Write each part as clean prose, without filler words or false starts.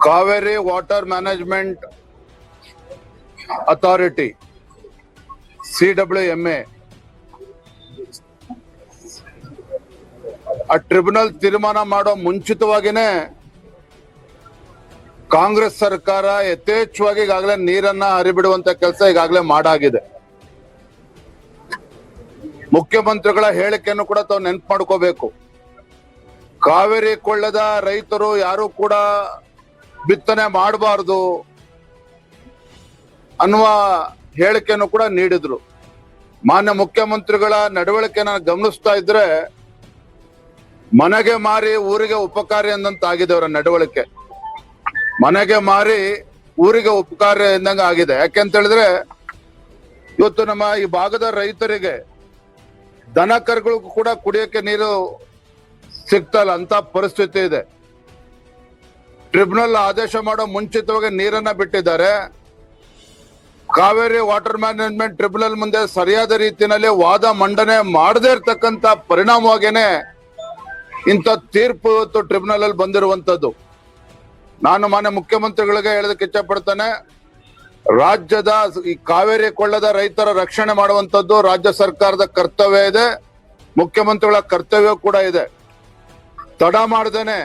Kaveri water management authority CWMA ಆ tribunal ತೀರ್ಮಾನ ಮಾಡೋ ಮುಂಚಿತವಾಗಿನೇ ಕಾಂಗ್ರೆಸ್ ಸರ್ಕಾರ ಯಥೇಚ್ಛವಾಗಿ ಈಗಾಗಲೇ ನೀರನ್ನ ಹರಿಬಿಡುವಂತ ಕೆಲಸ ಈಗಾಗಲೇ ಮಾಡಾಗಿದೆ. ಮುಖ್ಯಮಂತ್ರಿಗಳ ಹೇಳಿಕೆಯನ್ನು ಕೂಡ ತಾವು ನೆನ್ಪು ಮಾಡ್ಕೋಬೇಕು. ಕಾವೇರಿ ಕೊಳ್ಳದ ರೈತರು ಯಾರು ಕೂಡ ಬಿತ್ತನೆ ಮಾಡಬಾರದು ಅನ್ನುವ ಹೇಳಿಕೆಯನ್ನು ಕೂಡ ನೀಡಿದ್ರು. ಮಾನ್ಯ ಮುಖ್ಯಮಂತ್ರಿಗಳ ನಡವಳಿಕೆನ ಗಮನಿಸ್ತಾ ಇದ್ರೆ ಮನೆಗೆ ಮಾರಿ ಊರಿಗೆ ಉಪಕಾರಿ ಎಂದಂತಾಗಿದೆ ಅವರ ನಡವಳಿಕೆ. ಮನೆಗೆ ಮಾರಿ ಊರಿಗೆ ಉಪಕಾರಿ ಎಂದಂಗ ಆಗಿದೆ. ಯಾಕೆಂತ ಹೇಳಿದ್ರೆ ಇವತ್ತು ನಮ್ಮ ಈ ಭಾಗದ ರೈತರಿಗೆ ದನ ಕರುಗಳಿಗೂ ಕೂಡ ಕುಡಿಯಕ್ಕೆ ನೀರು ಸಿಗ್ತಲ್ಲ ಅಂತ ಪರಿಸ್ಥಿತಿ ಇದೆ. ಟ್ರಿಬ್ಯುನಲ್ ಆದೇಶ ಮಾಡೋ ಮುಂಚಿತವಾಗಿ ನೀರನ್ನ ಬಿಟ್ಟಿದ್ದಾರೆ. ಕಾವೇರಿ ವಾಟರ್ ಮ್ಯಾನೇಜ್ಮೆಂಟ್ ಟ್ರಿಬ್ಯುನಲ್ ಮುಂದೆ ಸರಿಯಾದ ರೀತಿಯಲ್ಲಿ ವಾದ ಮಂಡನೆ ಮಾಡದೇ ಇರ್ತಕ್ಕಂತ ಪರಿಣಾಮವಾಗೇನೆ ಇಂಥ ತೀರ್ಪು ಇವತ್ತು ಟ್ರಿಬ್ಯುನಲ್ ಅಲ್ಲಿ ಬಂದಿರುವಂತದ್ದು. ನಾನು ಮಾನ್ಯ ಮುಖ್ಯಮಂತ್ರಿಗಳಿಗೆ ಹೇಳೋದಕ್ಕೆ ಇಚ್ಛೆ ಪಡ್ತೇನೆ, ರಾಜ್ಯದ ಈ ಕಾವೇರಿ ಕೊಳ್ಳದ ರೈತರ ರಕ್ಷಣೆ ಮಾಡುವಂತದ್ದು ರಾಜ್ಯ ಸರ್ಕಾರದ ಕರ್ತವ್ಯ ಇದೆ, ಮುಖ್ಯಮಂತ್ರಿಗಳ ಕರ್ತವ್ಯ ಕೂಡ ಇದೆ. ತಡ ಮಾಡದೇನೆ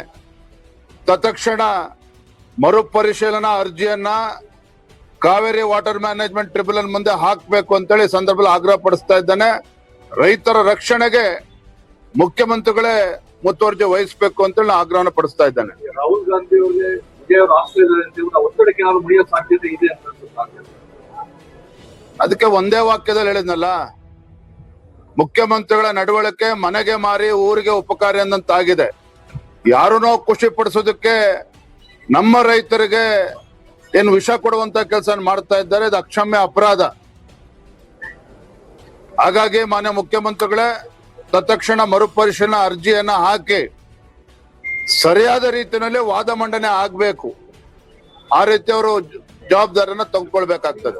ತತ್ಕ್ಷಣ ಮರುಪರಿಶೀಲನಾ ಅರ್ಜಿಯನ್ನ ಕಾವೇರಿ ವಾಟರ್ ಮ್ಯಾನೇಜ್ಮೆಂಟ್ ಟ್ರಿಬ್ಯುನಲ್ ಮುಂದೆ ಹಾಕಬೇಕು ಅಂತೇಳಿ ಸಂದರ್ಭದಲ್ಲಿ ಆಗ್ರಹ ಪಡಿಸ್ತಾ ಇದ್ದೇನೆ. ರೈತರ ರಕ್ಷಣೆಗೆ ಮುಖ್ಯಮಂತ್ರಿಗಳೇ ಮುತುವರ್ಜಿ ವಹಿಸಬೇಕು ಅಂತೇಳಿ ಆಗ್ರಹನ ಪಡಿಸ್ತಾ ಇದ್ದೇನೆ. ರಾಹುಲ್ ಗಾಂಧಿ ಅವರಿಗೆ ಒತ್ತಡಕ್ಕೆ ಮುಡಿಯೋ ಸಾಧ್ಯತೆ ಇದೆ ಅಂತ ಅದಕ್ಕೆ ಒಂದೇ ವಾಕ್ಯದಲ್ಲಿ ಹೇಳಿದ್ನಲ್ಲ, ಮುಖ್ಯಮಂತ್ರಿಗಳ ನಡವಳಿಕೆ ಮನೆಗೆ ಮಾರಿ ಊರಿಗೆ ಉಪಕಾರಿ ಅಂದಂತಾಗಿದೆ. ಯಾರನ್ನೋ ಖುಷಿ ಪಡಿಸೋದಕ್ಕೆ ನಮ್ಮ ರೈತರಿಗೆ ಏನು ವಿಷ ಕೊಡುವಂತ ಕೆಲಸ ಮಾಡ್ತಾ ಇದ್ದಾರೆ. ಇದು ಅಕ್ಷಮ್ಯ ಅಪರಾಧ. ಹಾಗಾಗಿ ಮಾನ್ಯ ಮುಖ್ಯಮಂತ್ರಿಗಳೇ ತತ್ಕ್ಷಣ ಮರುಪರಿಶೀಲನಾ ಅರ್ಜಿಯನ್ನ ಹಾಕಿ ಸರಿಯಾದ ರೀತಿಯಲ್ಲಿ ವಾದ ಮಂಡನೆ ಆಗ್ಬೇಕು. ಆ ರೀತಿ ಅವರು ಜವಾಬ್ದಾರಿಯನ್ನ ತೆಗೆದುಕೊಳ್ಬೇಕಾಗ್ತದೆ.